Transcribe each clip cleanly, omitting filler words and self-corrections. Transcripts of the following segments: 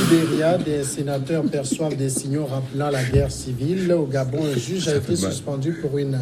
Libéria, des sénateurs perçoivent des signaux rappelant la guerre civile. Au Gabon, un juge a été suspendu pour une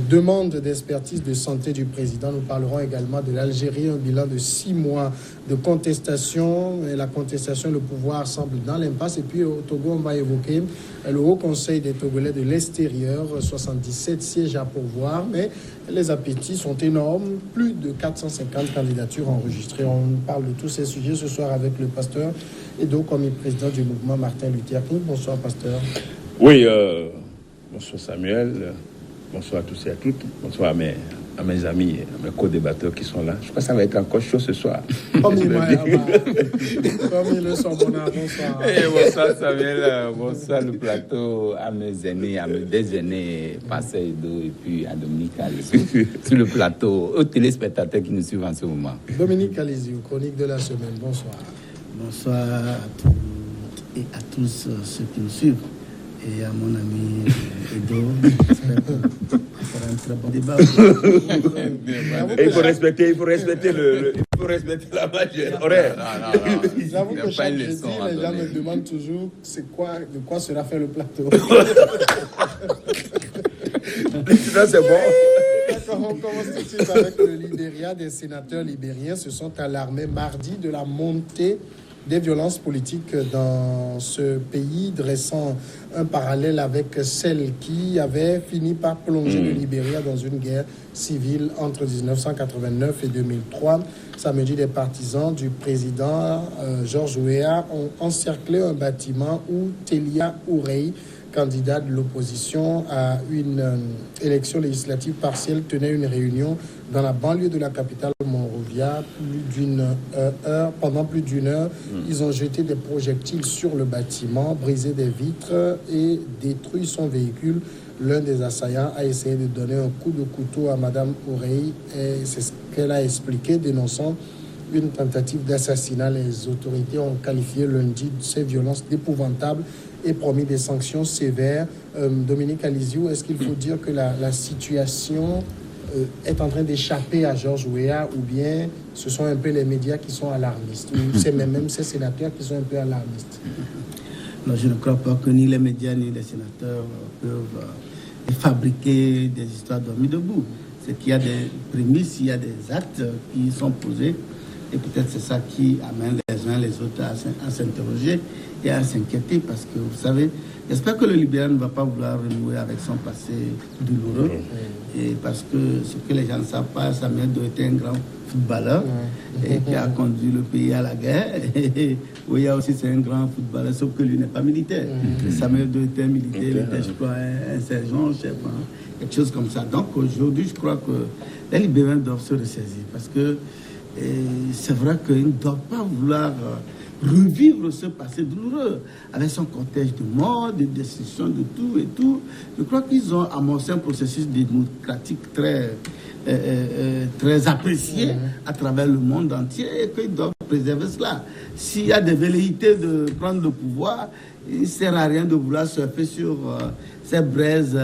demande d'expertise de santé du président. Nous parlerons également de l'Algérie, un bilan de 6 mois de contestation. Et la contestation, le pouvoir semble dans l'impasse. Et puis au Togo, on va évoquer le Haut Conseil des Togolais de l'extérieur, 77 sièges à pourvoir, mais les appétits sont énormes. Plus de 450 candidatures enregistrées. On parle de tous ces sujets ce soir avec le pasteur Edo Komi, président du mouvement Martin Luther King. Bonsoir, pasteur. Oui, bonsoir Samuel, bonsoir à tous et à toutes, bonsoir à mes amis, à mes co-débatteurs qui sont là. Je crois que ça va être encore chaud ce soir. Comme il le sont, bonsoir. Bonsoir Samuel, bonsoir le plateau, à mes aînés, à mes deux aînés, Pasteur Edo et puis à Dominique Alizou, sur le plateau, aux téléspectateurs qui nous suivent en ce moment. Dominique Alizou, chronique de la semaine, bonsoir. Bonsoir à toutes et à tous ceux qui nous suivent. Et à mon ami Edo, j'espère qu'on fera un très bon débat. Et il faut respecter la marge horaire. Non. J'avoue que chaque jeudi, les gens me demandent toujours de quoi sera fait le plateau. Ça, c'est bon. D'accord, on commence tout de suite avec le Libéria. Des sénateurs libériens se sont alarmés mardi de la montée des violences politiques dans ce pays, dressant un parallèle avec celle qui avait fini par plonger le Libéria dans une guerre civile entre 1989 et 2003. Samedi, des partisans du président George Weah ont encerclé un bâtiment où Telia Ourey, candidat de l'opposition à une élection législative partielle, tenait une réunion dans la banlieue de la capitale Monrovia. Pendant plus d'une heure, ils ont jeté des projectiles sur le bâtiment, brisé des vitres et détruit son véhicule. L'un des assaillants a essayé de donner un coup de couteau à Madame Ourey et c'est ce qu'elle a expliqué, dénonçant une tentative d'assassinat. Les autorités ont qualifié lundi ces violences d'épouvantables et promis des sanctions sévères. Dominique Alizou, est-ce qu'il faut dire que la situation est en train d'échapper à George Weah, ou bien ce sont un peu les médias qui sont alarmistes, ou c'est même ces sénateurs qui sont un peu alarmistes? Non, je ne crois pas que ni les médias ni les sénateurs peuvent fabriquer des histoires dormies debout. C'est qu'il y a des prémices, il y a des actes qui sont posés, et peut-être c'est ça qui amène les uns les autres à s'interroger et à s'inquiéter, parce que vous savez, j'espère que le Libéria ne va pas vouloir renouer avec son passé douloureux, et parce que ce que les gens ne savent pas, Samuel Doe était un grand footballeur et qui a conduit le pays à la guerre. Et Weah aussi c'est un grand footballeur, sauf que lui n'est pas militaire. Samuel Doe était militaire, il était, je crois, un sergent, chef, quelque chose comme ça. Donc aujourd'hui, je crois que les Libériens doivent se ressaisir, parce que c'est vrai qu'ils ne doivent pas vouloir revivre ce passé douloureux avec son cortège de morts, de destruction, de tout et tout. Je crois qu'ils ont amorcé un processus démocratique très apprécié à travers le monde entier, et qu'ils doivent préserver cela. S'il y a des velléités de prendre le pouvoir, il ne sert à rien de vouloir surfer sur ces braises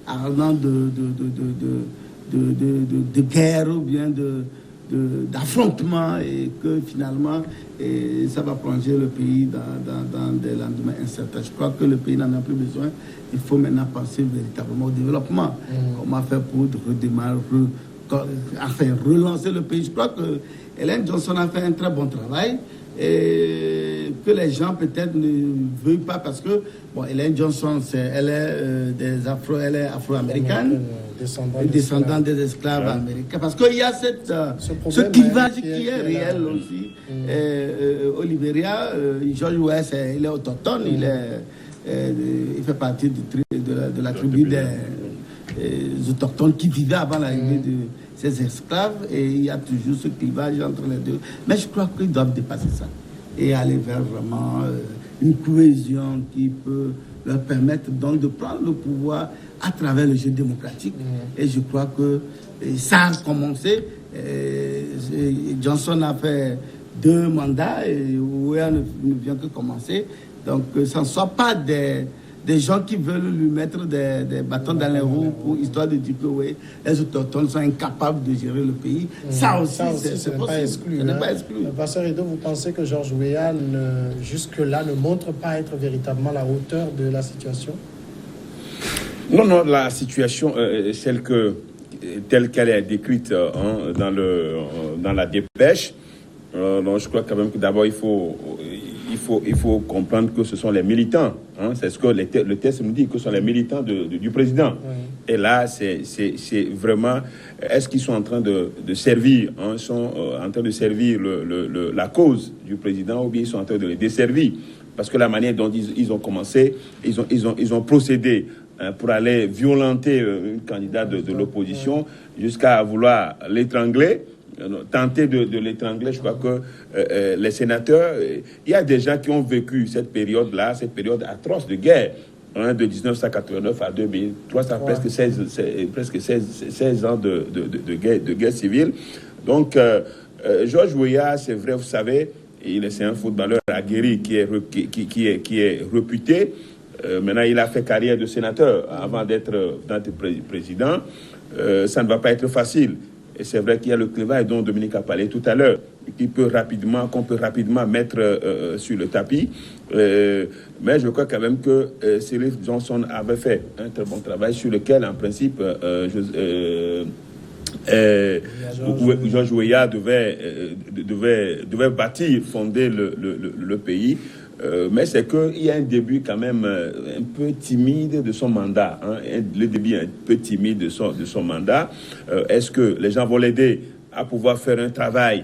allant de guerre ou bien d'affrontement, et que finalement ça va plonger le pays dans des lendemains incertains. Je crois que le pays n'en a plus besoin. Il faut maintenant penser véritablement au développement. Comment faire pour redémarrer, relancer le pays. Je crois que Ellen Johnson a fait un très bon travail, et que les gens peut-être ne veulent pas, parce que Ellen Johnson, elle est afro-américaine, descendante des esclaves américains, parce qu'il y a ce clivage qui est réel aussi. Au Libéria, George Weah, il est autochtone, il fait partie de la tribu des autochtones qui vivaient avant l'arrivée de ces esclaves, et il y a toujours ce clivage entre les deux. Mais je crois qu'ils doivent dépasser ça et aller vers vraiment une cohésion qui peut leur permettre donc de prendre le pouvoir à travers le jeu démocratique. Et je crois que ça a commencé. Johnson a fait 2 mandats et Weah ne vient que commencer. Donc, que ce ne soit pas des des gens qui veulent lui mettre des bâtons dans les roues pour histoire de dire que oui, les autochtones sont incapables de gérer le pays. Ça aussi, ce n'est pas exclu. Ce n'est pas exclu. Pasteur Edo, vous pensez que Georges Weah, jusque-là, ne montre pas être véritablement à la hauteur de la situation? Non, la situation, telle qu'elle est décrite dans la dépêche, donc je crois quand même que d'abord il faut comprendre que ce sont les militants. C'est ce que le texte nous dit, que ce sont les militants du président. Oui. Et là, c'est vraiment, est-ce qu'ils sont en train de servir, sont en train de servir la cause du président, ou bien ils sont en train de le desservir? Parce que la manière dont ils ont commencé, ils ont procédé pour aller violenter une candidate de l'opposition jusqu'à vouloir l'étrangler, tenter de l'étrangler. Je crois que les sénateurs, il y a des gens qui ont vécu cette période-là, cette période atroce de guerre, de 1989 à 2003, ça presque 16 ans de guerre civile. Donc, Georges Weah, c'est vrai, vous savez, c'est un footballeur aguerri qui est réputé. Maintenant, il a fait carrière de sénateur avant d'être président. Ça ne va pas être facile. Et c'est vrai qu'il y a le clivage dont Dominique a parlé tout à l'heure, qu'on peut rapidement mettre sur le tapis. Mais je crois quand même que Cyril Johnson avait fait un très bon travail sur lequel, en principe, Georges Weah devait bâtir, fonder le pays. Mais c'est qu'il y a un début quand même un peu timide de son mandat. Le début un peu timide de son mandat. Est-ce que les gens vont l'aider à pouvoir faire un travail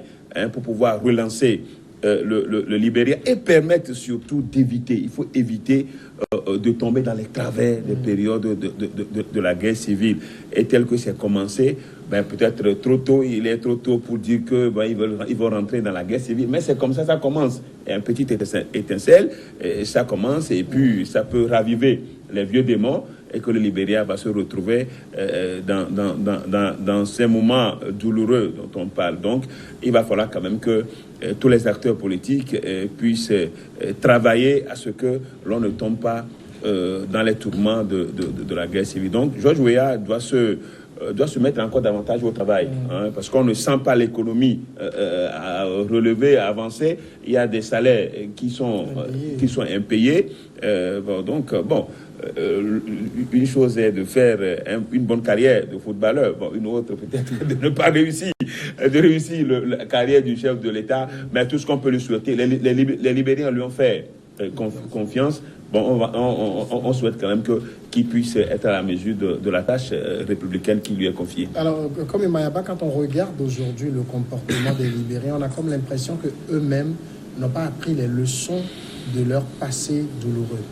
pour pouvoir relancer le Libéria et permettre surtout d'éviter, il faut éviter de tomber dans les travers des périodes de la guerre civile. Et tel que c'est commencé, peut-être trop tôt, il est trop tôt pour dire que ils vont rentrer dans la guerre civile. Mais c'est comme ça commence. Et un petit étincelle, et ça commence, et puis ça peut raviver les vieux démons, et que le Libéria va se retrouver dans ces moments douloureux dont on parle. Donc, il va falloir quand même que tous les acteurs politiques puissent travailler à ce que l'on ne tombe pas dans les tourments de la guerre civile. Donc, Georges Weah doit se mettre encore davantage au travail, parce qu'on ne sent pas l'économie à relever, à avancer. Il y a des salaires qui sont impayés. Une chose est de faire une bonne carrière de footballeur, une autre peut-être de ne pas réussir la carrière du chef de l'État, mais tout ce qu'on peut lui souhaiter, les Libériens lui ont fait confiance. On souhaite quand même qu'il puisse être à la mesure de la tâche républicaine qui lui est confiée. Alors, comme Emayaba, quand on regarde aujourd'hui le comportement des Libériens, on a comme l'impression qu'eux-mêmes n'ont pas appris les leçons de leur passé douloureux.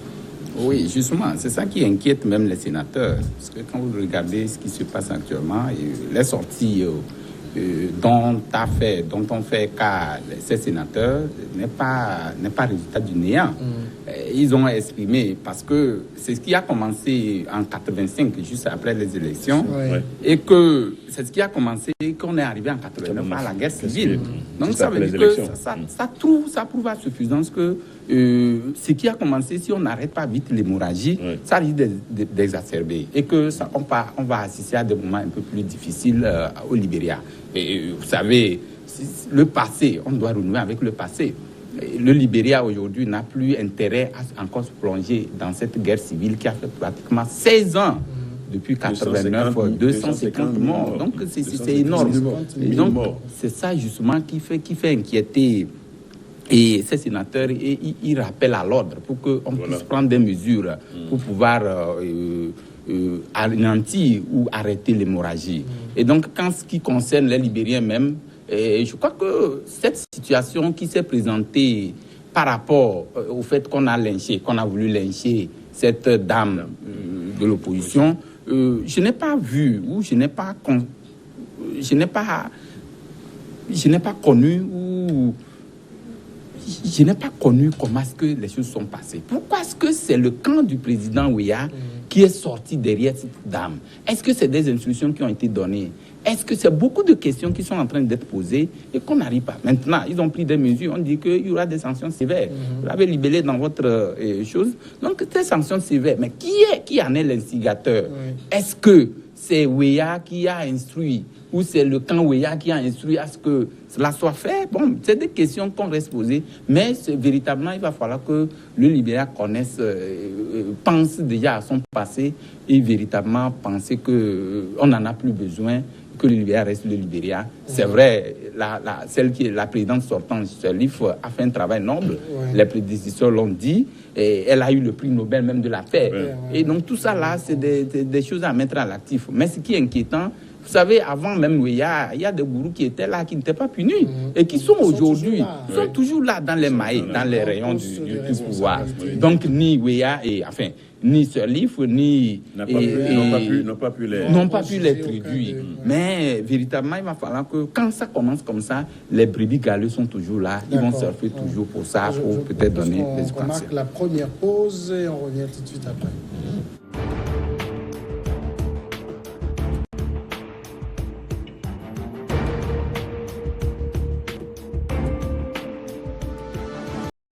Oui, justement, c'est ça qui inquiète même les sénateurs. Parce que quand vous regardez ce qui se passe actuellement, les sorties dont on fait cas ces sénateurs n'est pas résultat du néant. Ils ont exprimé, parce que c'est ce qui a commencé en 85, juste après les élections, et que c'est ce qui a commencé qu'on est arrivé en 89 à la guerre civile. Donc ça veut dire que ça prouve à suffisance que ce qui a commencé, si on n'arrête pas vite l'hémorragie, ça risque d'exacerber, et que on va assister à des moments un peu plus difficiles au Libéria. Et vous savez, le passé, on doit renouer avec le passé. Le Libéria aujourd'hui n'a plus intérêt à encore se plonger dans cette guerre civile qui a fait pratiquement 16 ans. Depuis 89, 250 morts. Donc c'est énorme. Donc c'est ça justement qui fait inquiéter et ces sénateurs, et ils rappellent à l'ordre pour qu'on puisse prendre des mesures pour pouvoir anéantir ou arrêter l'hémorragie. Et donc, en ce qui concerne les Libériens même, je crois que cette situation qui s'est présentée par rapport au fait qu'on a voulu lyncher cette dame de l'opposition, je n'ai pas vu ou je n'ai pas connu comment est-ce que les choses sont passées. Pourquoi est-ce que c'est le camp du président Weah qui est sorti derrière cette dame? Est-ce que c'est des instructions qui ont été données? Est-ce que c'est beaucoup de questions qui sont en train d'être posées et qu'on n'arrive pas? Maintenant, ils ont pris des mesures. On dit qu'il y aura des sanctions sévères. Vous l'avez libellé dans votre chose. Donc, ces sanctions sévères, mais qui en est l'instigateur? Est-ce que c'est Weah qui a instruit ou c'est le camp Weah qui a instruit à ce que cela soit fait? Bon, c'est des questions qu'on reste poser, mais véritablement, il va falloir que le Libéria connaisse, pense déjà à son passé et véritablement penser qu'on n'en a plus besoin, que le Libéria reste le Libéria. C'est vrai, celle qui est la présidente sortante, Sirleaf, a fait un travail noble. Les prédécesseurs l'ont dit. Et elle a eu le prix Nobel même de la paix. Et donc tout ça là, c'est des choses à mettre à l'actif. Mais ce qui est inquiétant, vous savez, avant même, il y a des gourous qui étaient là, qui n'étaient pas punis, et qui sont aujourd'hui, sont toujours là dans les mailles, dans les rayons du pouvoir. Donc, ni Weah, ni Sirleaf, n'ont pas pu les traduire. Mais véritablement, il va falloir que quand ça commence comme ça, les brebis galeux sont toujours là, ils vont surfer toujours pour ça, pour peut-être donner des conseils. On remarque la première pause et on revient tout de suite après.